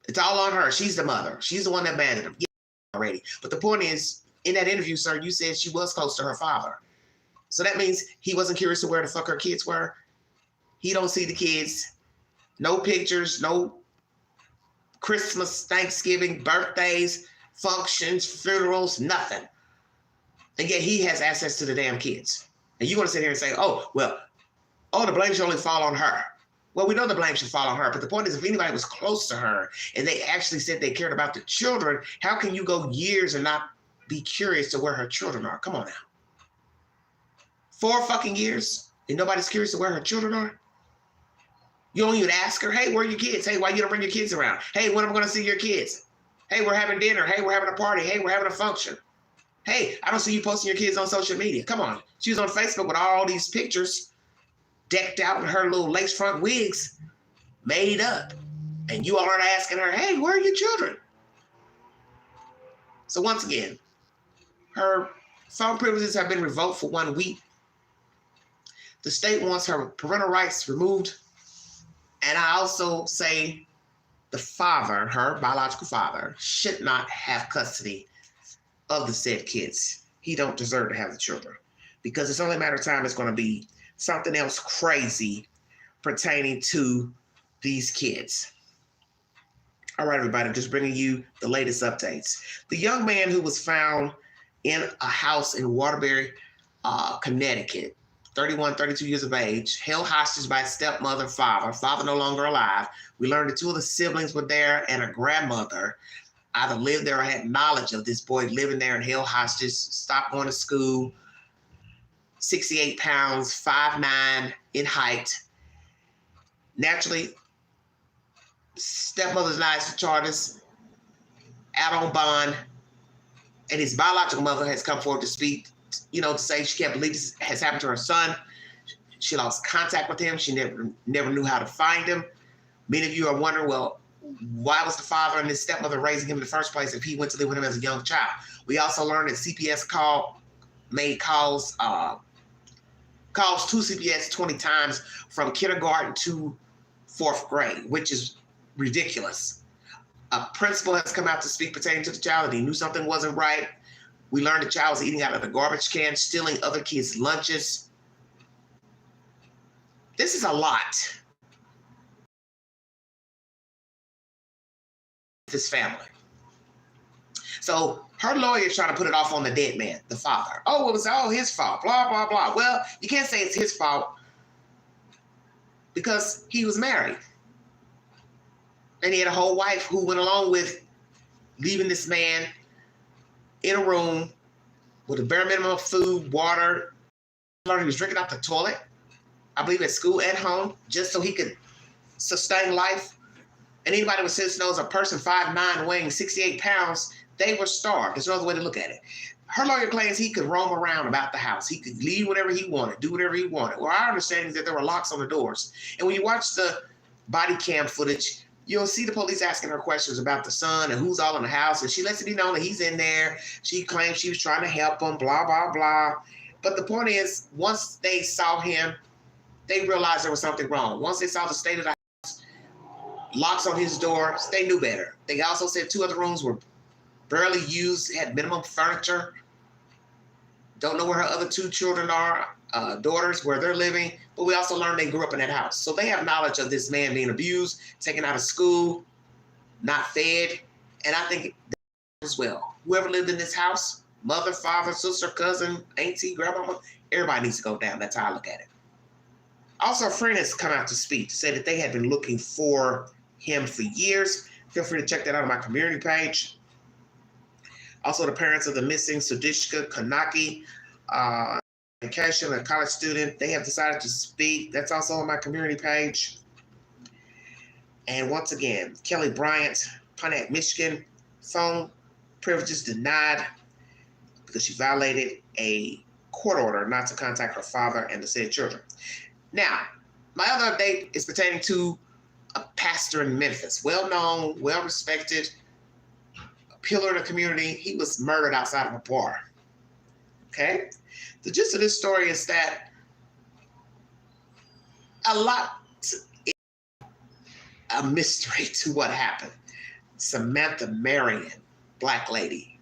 It's all on her. She's the mother. She's the one that abandoned him. Yeah, already. But the point is, in that interview, sir, you said she was close to her father. So that means he wasn't curious to where the fuck her kids were. He don't see the kids. No pictures, no Christmas, Thanksgiving, birthdays, functions, funerals, nothing. And yet he has access to the damn kids. And you want to sit here and say, oh, well, the blame should only fall on her. Well, we know the blame should fall on her, but the point is, if anybody was close to her and they actually said they cared about the children, how can you go years and not be curious to where her children are? Come on now. 4 fucking years and nobody's curious to where her children are? You don't even ask her, hey, where are your kids? Hey, why you don't bring your kids around? Hey, when am I going to see your kids? Hey, we're having dinner. Hey, we're having a party. Hey, we're having a function. Hey, I don't see you posting your kids on social media. Come on. She was on Facebook with all these pictures decked out in her little lace front wigs made up. And you all are asking her, hey, where are your children? So once again, her phone privileges have been revoked for 1 week. The state wants her parental rights removed. And I also say the father, her biological father, should not have custody of the said kids. He don't deserve to have the children, because it's only a matter of time it's going to be something else crazy pertaining to these kids. All right, everybody, just bringing you the latest updates. The young man who was found in a house in Waterbury, Connecticut, 31, 32 years of age, held hostage by his stepmother, father no longer alive. We learned that 2 of the siblings were there, and a grandmother either lived there or had knowledge of this boy living there and held hostage, stopped going to school, 68 pounds, 5'9" in height. Naturally, stepmother's not as charges, out on bond, and his biological mother has come forward to speak, to say she can't believe this has happened to her son. She lost contact with him. She never knew how to find him. Many of you are wondering, well, why was the father and his stepmother raising him in the first place if he went to live with him as a young child? We also learned that CPS made calls to CPS 20 times from kindergarten to 4th grade, which is ridiculous. A principal has come out to speak pertaining to the child, and he knew something wasn't right. We learned the child was eating out of the garbage can, stealing other kids' lunches. This is a lot. This family. So her lawyer is trying to put it off on the dead man, the father. Oh, it was all his fault, blah, blah, blah. Well, you can't say it's his fault because he was married. And he had a whole wife who went along with leaving this man in a room with a bare minimum of food, water. He was drinking out the toilet, I believe at school and home, just so he could sustain life. And anybody with sense knows a person 5'9", weighing 68 pounds, they were starved. There's no other way to look at it. Her lawyer claims he could roam around about the house. He could leave whenever he wanted, do whatever he wanted. Well, our understanding is that there were locks on the doors. And when you watch the body cam footage, you'll see the police asking her questions about the son and who's all in the house. And she lets it be known that he's in there. She claims she was trying to help him, blah, blah, blah. But the point is, once they saw him, they realized there was something wrong. Once they saw the state of the house, locks on his door, they knew better. They also said 2 other rooms were barely used, had minimum furniture. Don't know where her other 2 children are, daughters, where they're living. But we also learned they grew up in that house. So they have knowledge of this man being abused, taken out of school, not fed. And I think as well, whoever lived in this house, mother, father, sister, cousin, auntie, grandmama, everybody needs to go down. That's how I look at it. Also, a friend has come out to speak to say that they had been looking for him for years. Feel free to check that out on my community page. Also, the parents of the missing Sudishka Kanaki, education, a college student, they have decided to speak. That's also on my community page. And once again, Kelly Bryant, Pontiac, Michigan, phone privileges denied because she violated a court order not to contact her father and the said children. Now, my other update is pertaining to a pastor in Memphis, well-known, well-respected, a pillar in the community. He was murdered outside of a bar. Okay? The gist of this story is that a mystery to what happened. Samantha Marion, black lady,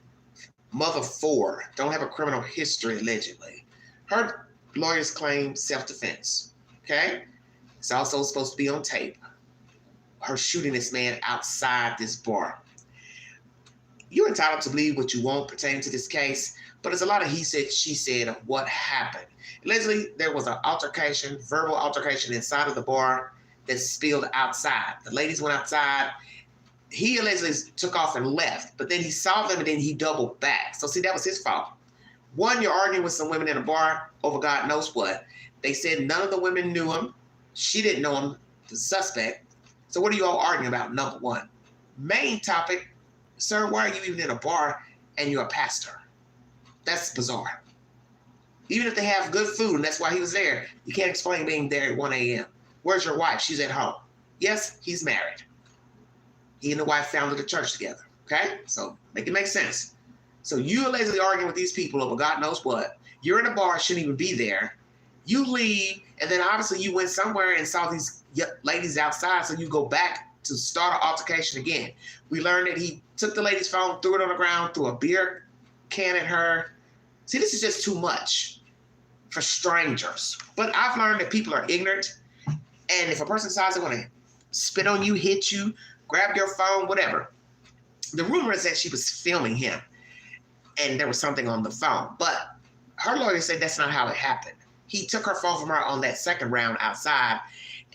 mother of 4, don't have a criminal history allegedly. Her lawyers claim self-defense. Okay? It's also supposed to be on tape. Her shooting this man outside this bar. You're entitled to believe what you want pertaining to this case, but there's a lot of he said, she said of what happened. Allegedly, there was an altercation, verbal altercation inside of the bar that spilled outside. The ladies went outside. He allegedly took off and left, but then he saw them and then he doubled back. So see, that was his fault. One, you're arguing with some women in a bar over God knows what. They said none of the women knew him. She didn't know him, the suspect. So what are you all arguing about, number one? Main topic, sir, why are you even in a bar and you're a pastor? That's bizarre. Even if they have good food, and that's why he was there, you can't explain being there at 1 a.m. Where's your wife? She's at home. Yes, he's married. He and the wife founded a church together. Okay? So make it make sense. So you allegedly arguing with these people over God knows what. You're in a bar, shouldn't even be there. You leave, and then obviously you went somewhere and saw these ladies outside, so you go back to start an altercation again. We learned that he took the lady's phone, threw it on the ground, threw a beer can at her. See, this is just too much for strangers. But I've learned that people are ignorant, and if a person decides they're going to spit on you, hit you, grab your phone, whatever. The rumor is that she was filming him, and there was something on the phone. But her lawyer said that's not how it happened. He took her phone from her on that second round outside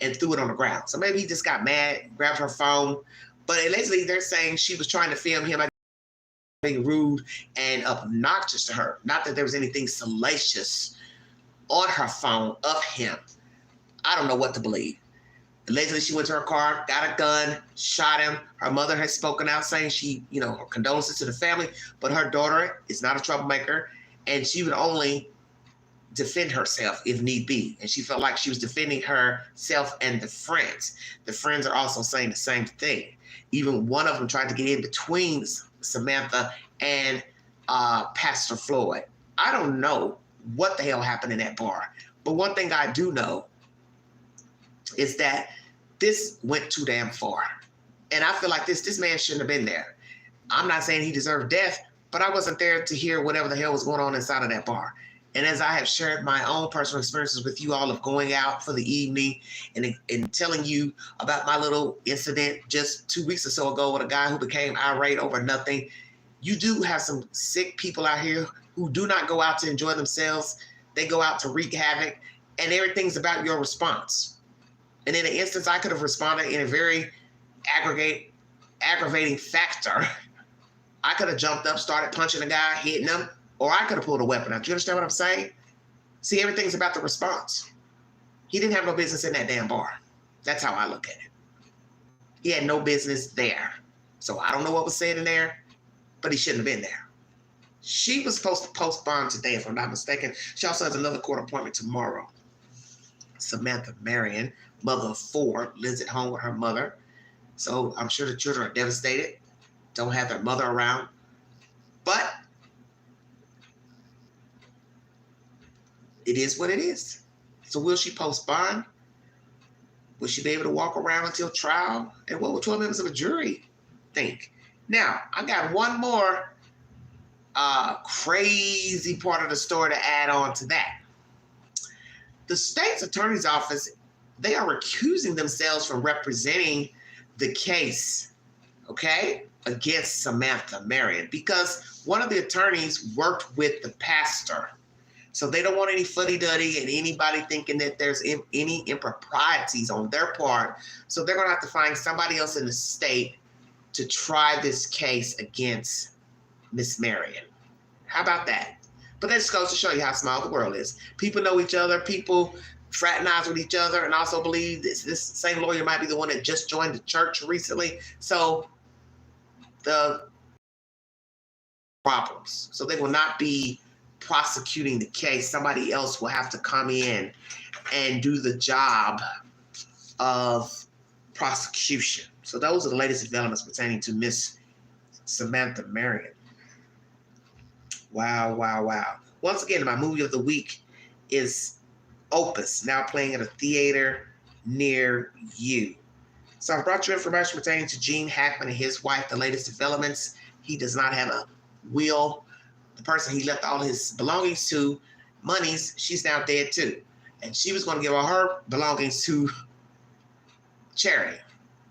and threw it on the ground. So maybe he just got mad, grabbed her phone. But allegedly, they're saying she was trying to film him being rude and obnoxious to her. Not that there was anything salacious on her phone of him. I don't know what to believe. Allegedly, she went to her car, got a gun, shot him. Her mother has spoken out saying she, her condolences to the family, but her daughter is not a troublemaker, and she would only defend herself if need be. And she felt like she was defending herself and the friends. The friends are also saying the same thing. Even one of them tried to get in between Samantha and Pastor Floyd. I don't know what the hell happened in that bar. But one thing I do know is that this went too damn far. And I feel like this man shouldn't have been there. I'm not saying he deserved death, but I wasn't there to hear whatever the hell was going on inside of that bar. And as I have shared my own personal experiences with you all of going out for the evening and telling you about my little incident just 2 weeks or so ago with a guy who became irate over nothing, you do have some sick people out here who do not go out to enjoy themselves. They go out to wreak havoc, and everything's about your response. And in an instance, I could have responded in a very aggravating factor. I could have jumped up, started punching the guy, hitting him, or I could have pulled a weapon out. Do you understand what I'm saying? See, everything's about the response. He didn't have no business in that damn bar. That's how I look at it. He had no business there. So I don't know what was said in there, but he shouldn't have been there. She was supposed to post bond today, if I'm not mistaken. She also has another court appointment tomorrow. Samantha Marion, mother of 4, lives at home with her mother. So I'm sure the children are devastated, don't have their mother around. But it is what it is. So will she post bond? Will she be able to walk around until trial? And what will 12 members of a jury think? Now, I got one more crazy part of the story to add on to that. The state's attorney's office, they are recusing themselves from representing the case, okay, against Samantha Marion, because one of the attorneys worked with the pastor. So they don't want any fuddy-duddy and anybody thinking that there's any improprieties on their part. So they're going to have to find somebody else in the state to try this case against Miss Marion. How about that? But that just goes to show you how small the world is. People know each other. People fraternize with each other and also believe this same lawyer might be the one that just joined the church recently. So the problems. So they will not be prosecuting the case. Somebody else will have to come in and do the job of prosecution. So those are the latest developments pertaining to Miss Samantha Marion. Wow, wow, wow. Once again, my movie of the week is Opus, now playing at a theater near you. So I've brought you information pertaining to Gene Hackman and his wife, the latest developments. He does not have a will. The person he left all his belongings to, monies, she's now dead too. And she was going to give all her belongings to charity.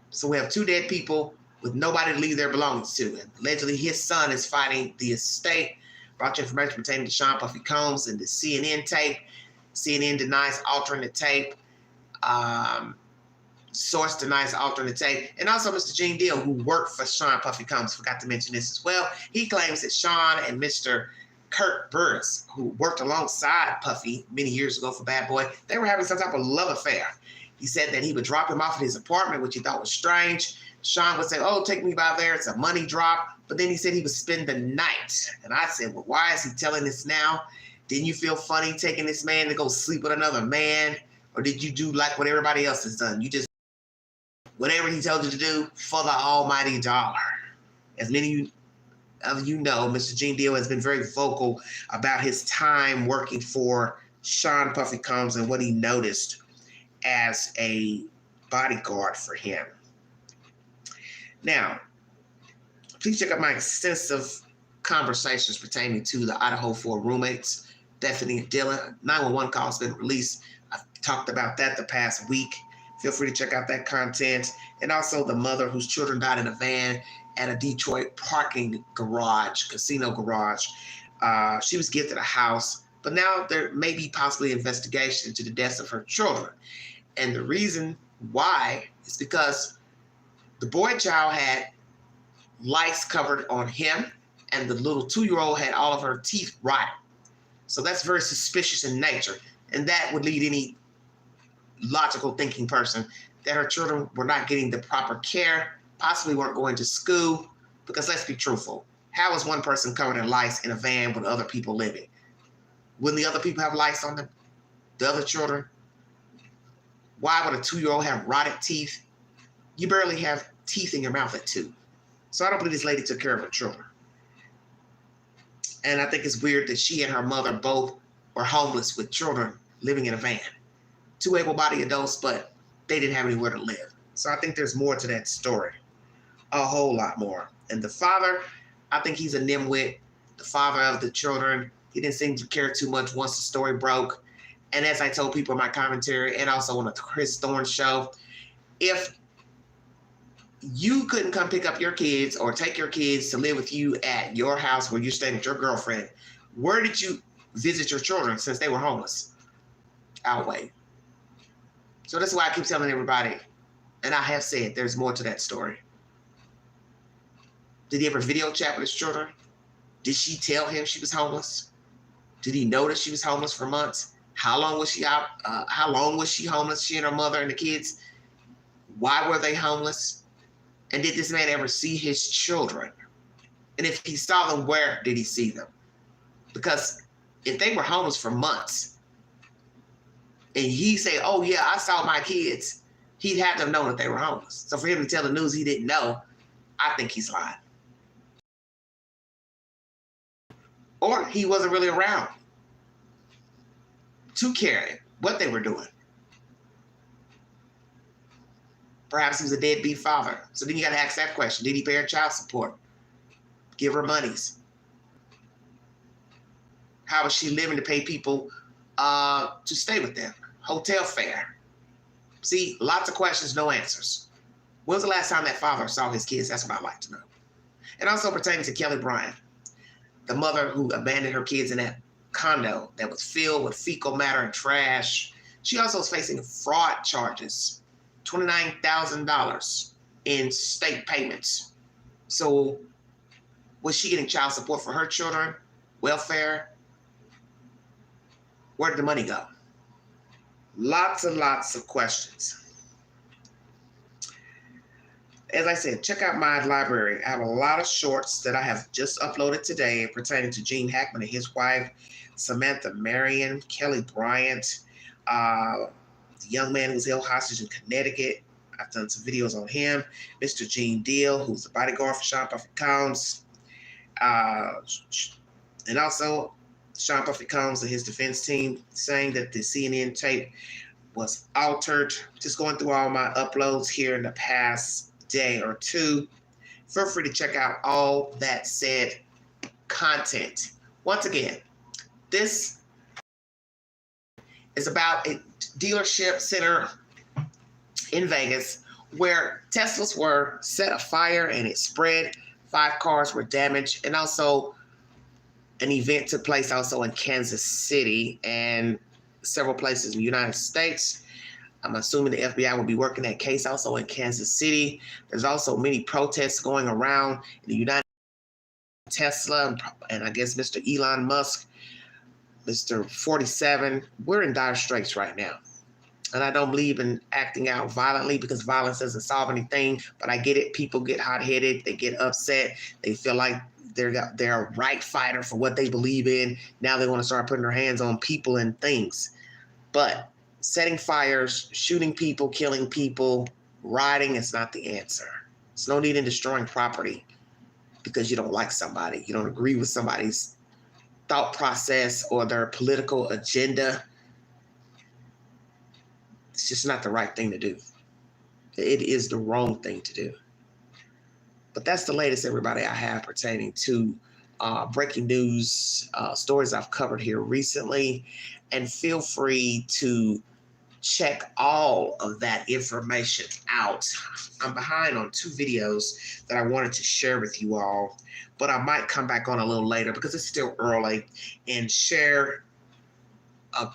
So we have 2 dead people with nobody to leave their belongings to. And allegedly his son is fighting the estate. Brought you information pertaining to Sean Puffy Combs and the CNN tape. CNN denies altering the tape. Source denies altering the tape. And also Mr. Gene Deal, who worked for Sean Puffy Combs, forgot to mention this as well. He claims that Sean and Mr. Kurt Burris, who worked alongside Puffy many years ago for Bad Boy, they were having some type of love affair. He said that he would drop him off at his apartment, which he thought was strange. Sean would say, oh, take me by there. It's a money drop. But then he said he would spend the night. And I said, well, why is he telling this now? Didn't you feel funny taking this man to go sleep with another man? Or did you do like what everybody else has done? You just whatever he told you to do for the almighty dollar. As many of you know, Mr. Gene Deal has been very vocal about his time working for Sean Puffy Combs and what he noticed as a bodyguard for him. Now, please check out my extensive conversations pertaining to the Idaho 4 roommates, Bethany and Dylan. 911 call has been released. I've talked about that the past week. Feel free to check out that content. And also the mother whose children died in a van at a Detroit parking garage, casino garage. She was gifted a house, but now there may be possibly investigation into the deaths of her children. And the reason why is because the boy child had lice covered on him, and the little 2-year-old had all of her teeth rotted. So that's very suspicious in nature. And that would lead any logical thinking person that her children were not getting the proper care, possibly weren't going to school, because let's be truthful. How is one person covered in lice in a van with other people living? Wouldn't the other people have lice on them? The other children? Why would a 2-year-old have rotted teeth? You barely have teeth in your mouth at 2. So I don't believe this lady took care of her children. And I think it's weird that she and her mother both were homeless with children living in a van. 2 able-bodied adults, but they didn't have anywhere to live. So I think there's more to that story. A whole lot more. And the father, I think he's a nimwit. The father of the children, he didn't seem to care too much once the story broke. And as I told people in my commentary and also on the Chris Thorne show, if you couldn't come pick up your kids or take your kids to live with you at your house where you're staying with your girlfriend, where did you visit your children since they were homeless? Out way. So that's why I keep telling everybody, and I have said there's more to that story. Did he ever video chat with his children? Did she tell him she was homeless? Did he notice she was homeless for months? How long was she out? How long was she homeless, she and her mother and the kids? Why were they homeless? And did this man ever see his children? And if he saw them, where did he see them? Because if they were homeless for months, and he said, oh yeah, I saw my kids, he'd have to have known that they were homeless. So for him to tell the news he didn't know, I think he's lying. Or he wasn't really around to care what they were doing. Perhaps he was a deadbeat father. So then you got to ask that question. Did he pay her child support? Give her monies? How was she living to pay people to stay with them? Hotel fare? See, lots of questions, no answers. When was the last time that father saw his kids? That's what I'd like to know. And also pertaining to Kelly Bryant, the mother who abandoned her kids in that condo that was filled with fecal matter and trash. She also is facing fraud charges. $29,000 in state payments. So was she getting child support for her children? Welfare? Where did the money go? Lots and lots of questions. As I said, check out my library. I have a lot of shorts that I have just uploaded today pertaining to Gene Hackman and his wife, Samantha Marion, Kelly Bryant, the young man who was held hostage in Connecticut. I've done some videos on him. Mr. Gene Deal, who's the bodyguard for Sean Puffy Combs. And also Sean Puffy Combs and his defense team saying that the CNN tape was altered. Just going through all my uploads here in the past day or two. Feel free to check out all that said content. Once again, this is about a dealership center in Vegas where Teslas were set afire and it spread. 5 cars were damaged, and also an event took place also in Kansas City and several places in the United States. I'm assuming the FBI will be working that case also in Kansas City. There's also many protests going around in the United States. Tesla and I guess Mr. Elon Musk, Mr. 47. We're in dire straits right now. And I don't believe in acting out violently because violence doesn't solve anything. But I get it. People get hot-headed. They get upset. They feel like they're a right fighter for what they believe in. Now they want to start putting their hands on people and things. But setting fires, shooting people, killing people, Rioting is not the answer. There's no need in destroying property because you don't like somebody. You don't agree with somebody's thought process or their political agenda. It's just not the right thing to do. It is the wrong thing to do. But that's the latest, everybody, I have pertaining to breaking news, stories I've covered here recently. And feel free to check all of that information out. I'm behind on 2 videos that I wanted to share with you all, but I might come back on a little later because it's still early and share a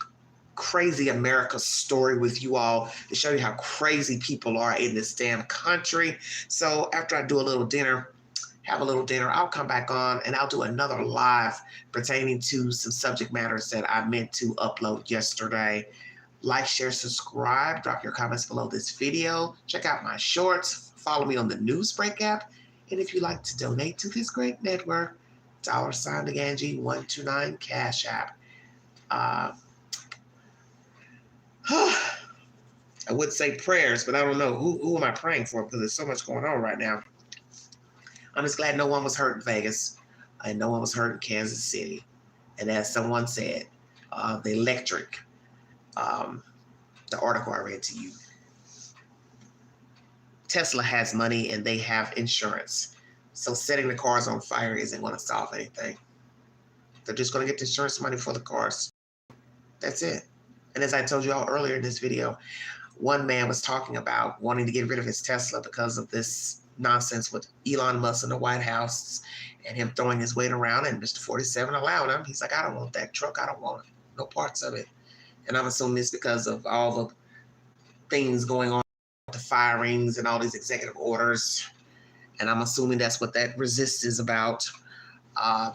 crazy America story with you all to show you how crazy people are in this damn country. So after I do a little dinner, I'll come back on and I'll do another live pertaining to some subject matters that I meant to upload yesterday. Like, share, subscribe, drop your comments below this video. Check out my shorts. Follow me on the Newsbreak app. And if you'd like to donate to this great network, $Angie129 Cash App. I would say prayers, but I don't know. Who am I praying for? Because there's so much going on right now. I'm just glad no one was hurt in Vegas and no one was hurt in Kansas City. And as someone said, the electric, the article I read to you, Tesla has money and they have insurance. So setting the cars on fire isn't going to solve anything. They're just going to get the insurance money for the cars. That's it. And as I told you all earlier in this video, one man was talking about wanting to get rid of his Tesla because of this nonsense with Elon Musk in the White House and him throwing his weight around, and Mr. 47 allowed him. He's like, I don't want that truck. I don't want it. No parts of it. And I'm assuming it's because of all the things going on, the firings and all these executive orders. And I'm assuming that's what that resist is about.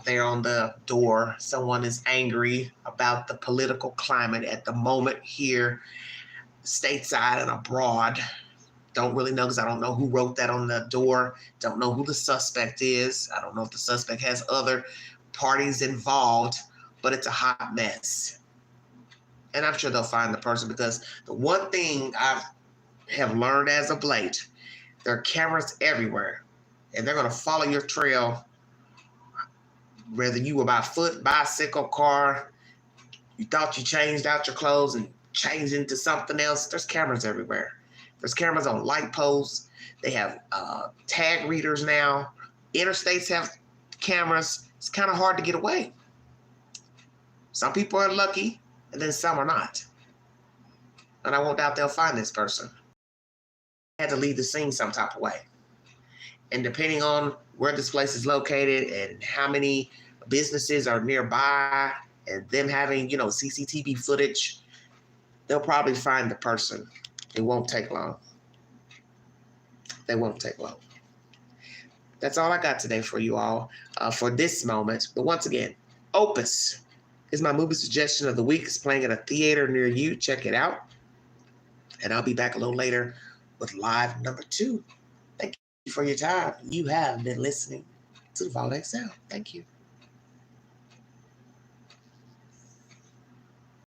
There on the door, someone is angry about the political climate at the moment here, stateside and abroad. Don't really know because I don't know who wrote that on the door. Don't know who the suspect is. I don't know if the suspect has other parties involved, but it's a hot mess. And I'm sure they'll find the person, because the one thing I have learned as of late, there are cameras everywhere and they're going to follow your trail. Whether you were by foot, bicycle, car, you thought you changed out your clothes and changed into something else, there's cameras everywhere. There's cameras on light posts. They have tag readers now. Interstates have cameras. It's kind of hard to get away. Some people are lucky, and then some are not. And I won't doubt they'll find this person. They had to leave the scene some type of way. And depending on where this place is located and how many businesses are nearby and them having, CCTV footage, they'll probably find the person. It won't take long. They won't take long. That's all I got today for you all for this moment. But once again, Opus is my movie suggestion of the week. It's playing at a theater near you. Check it out. And I'll be back a little later with live number 2. Thank you for your time. You have been listening to the Vault XL. Thank you.